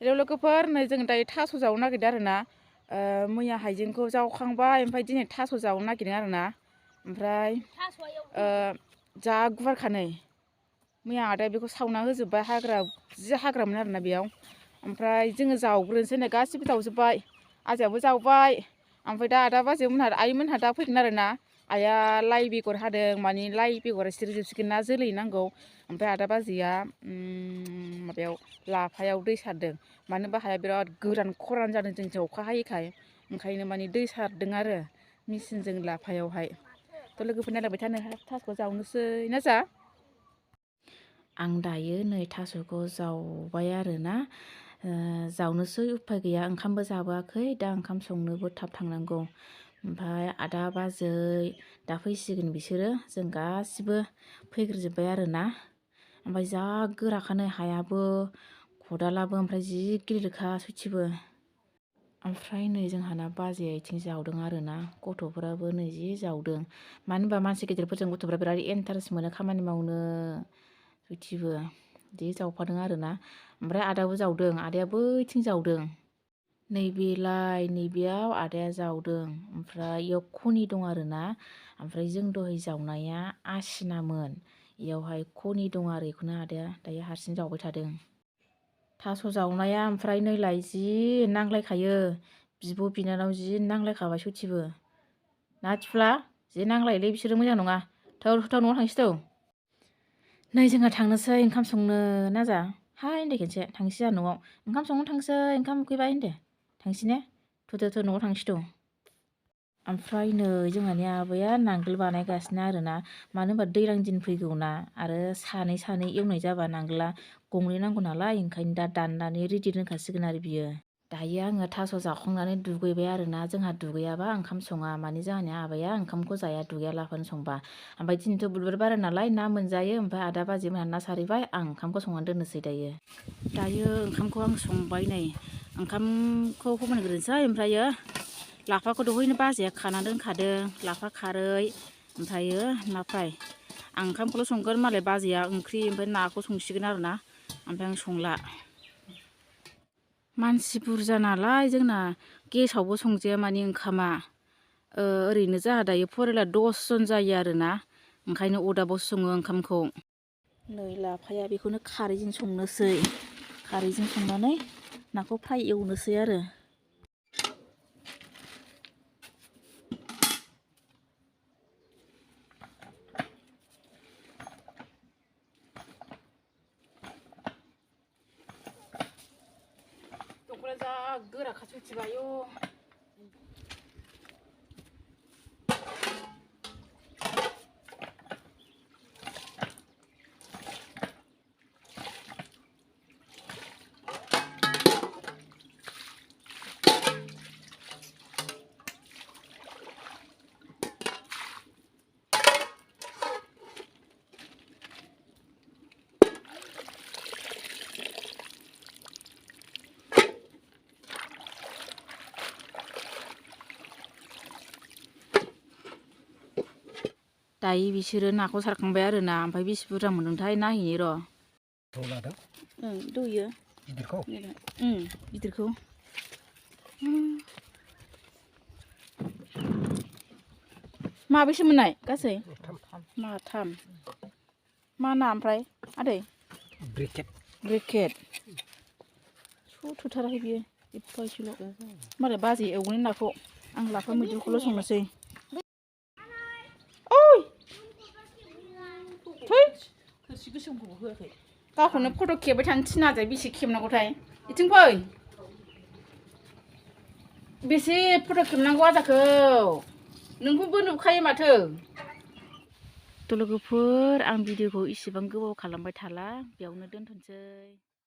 लोगोफोर नै जों दायो थास' जावनो नागिरदों आरोना मैया हाइजेंखौ जावखांबाय ओमफ्राय दिनै थास' जावनो नागिरदों आरोना ओमफ्राय जा गुवारखा नै मैया आदाया बेखौ सावना होजोब्बाय जि हाग्रामोन आरोना बेयाव ओमफ्राय जोङो जावग्रोनोसै नै गासिबो जावजोब्बाय आजायाबो जावबाय ओमफ्राय दा आदा बाजैमोनहा आइमोनहा दा फैगोन आरोना आइया लाइ बेगर हादों माने लाइ बेगरा सिरिजोबसिगोन ना जोलै नांगौ ओमफ्राय आदा बाजैया माबायाव लाफायाव दै सारदों मानो होनबा हाया बिराद गोरान खरान जादों जोंथिं अखा हायैखाय ओंखायनो माने दै सारदों आरो मेचिनजों लाफायावहाय थ' लोगोफोर नायलांबाय थानो थास'खौ जावनोसै ना जा आं दायो नै थास'खौ जावबाय आरोना जावनोसै उफाय गैया ओंखामबो जाबोआखै दा ओंखाम संनोबो थाब थांनांगौ ओमफ्राय आदा बाजै दा फैसिगोन बिसोरो जों गासिबो फैग्रोजोब्बाय आरोना ओमफ्राय जा गोराखानो हायाबो खदालाबो ओमफ्राय जि गिलिरखा सयथिबो ओमफ्राय नै जोंहाना बाजैया इथिं जावदों आरोना गथ'फोराबो नै जि जावदों मानो होनबा मानसि गिदिरफोरजों गथ'फ्रा बिराद इन्टारेस्ट मोनो खामानि मावनो सयथिबो जि जावफादों आरोना ओमफ्राय आदाबो जावदों आदाया बैथिं जावदों नैबेलाय नैबेयाव आदाया जावदों ओमफ्राय इयाव खनि दं आरोना ओमफ्राय जों दहाय जावनाया आसिनामोन इयावहाय खनि दं आरो बेखौनो आदाया दायो हारसिं जावबाय थादों थास' जावनाया ओमफ्राय नैलाय जि नांलायखायो बिब' बिनानाव जि नांलायखाबाय सयथिबो ना थिफ्ला जि नांलायोलै बिसोरो मोजां नङा थौ न'आव थांसै थौ नै जोंहा थांनोसै ओंखाम संनो ना जा हाय होनदो खेनसे थांसै जोंहा न'आव ओंखाम संनो थांसै ओंखाम उखैबाय होनदो थांसै ने थौ न'आव थांसै थौ ओमफ्राय नै जोंहानि आबैया नांगोल बानायगासिनो आरोना मानो होनबा दैज्लां दिन फैगौना आरो सानै एवनाय जाबा नांगोला गंनै नांगौ नालाय ओंखायनो दा दाननानै रेडि दोनखासिगोन आरो बियो दायो आङो थास' जाखांनानै दुगैबाय आरोना जोंहा दुगैयाबा ओंखाम सङा माने जोंहानि आबैया ओंखामखौ जाया दुगैयालाबानो संबा ओमफ्राय दिनैथ' बुधबार बार नालाय ना मोनजायो ओमफ्राय आदा बाजैमोनहा ना सारहैबाय आं ओंखामखौ संनानै दोननोसै दायो ओंखामखौ आं संबाय नै ओंखामखौ फोमोनग्रोनोसै ओमफ्रायो लाफाखौ दहायनो बाजैया खाना दोनखादों लाफा खारै ओमफ्रायो ना फ्राय आं ओंखामखौल' संगोन मालाय बाजैया ओंख्रि ओमफ्राय नाखौ संसिगोन आरोना ओमफ्राय आं संला मानसि बुरजा नालाय जोंना गेसावबो संजाया माने ओंखामा ओरैनो जोंहा दायो फरियाला 10 जन जायो आरोना ओंखायनो अरदाबावसो सङो ओंखामखौ नै लाफाया बेखौनो खारैजों संनोसै खारैजों संनानै नाखौ फ्राय एवनोसै आरो दंखला जा गोराखा सयथिबो आयौ दायो बिसोरो नाखौ सारखांबाय आरोना ओमफ्राय बेसे बुरजा मोनदोंथाय नायहैनि र' दौयो गिदिरखौ माबेसे मोननाय गासै माथाम मा ना ओमफ्राय आदै ब्रिकेट थोथाराखै बियो एफा एसेल' मालाय बाजै एवगोन नाखौ आं लाफा मैद्रुखौल' संनोसै थोरसि गोसोमखौबो होआखै गावखौनो फट' खेबबाय थानो थिनाजाय बेसे खेबनांगौथाय इथिं फै बेसे फट' खेबनांगौ आजाखौ नोंखौबो नुखायो माथो थ' लोगोफोर आं भिडिअखौ इसेबां गोबाव खालामबाय थाला बेयावनो दोनथ'नोसै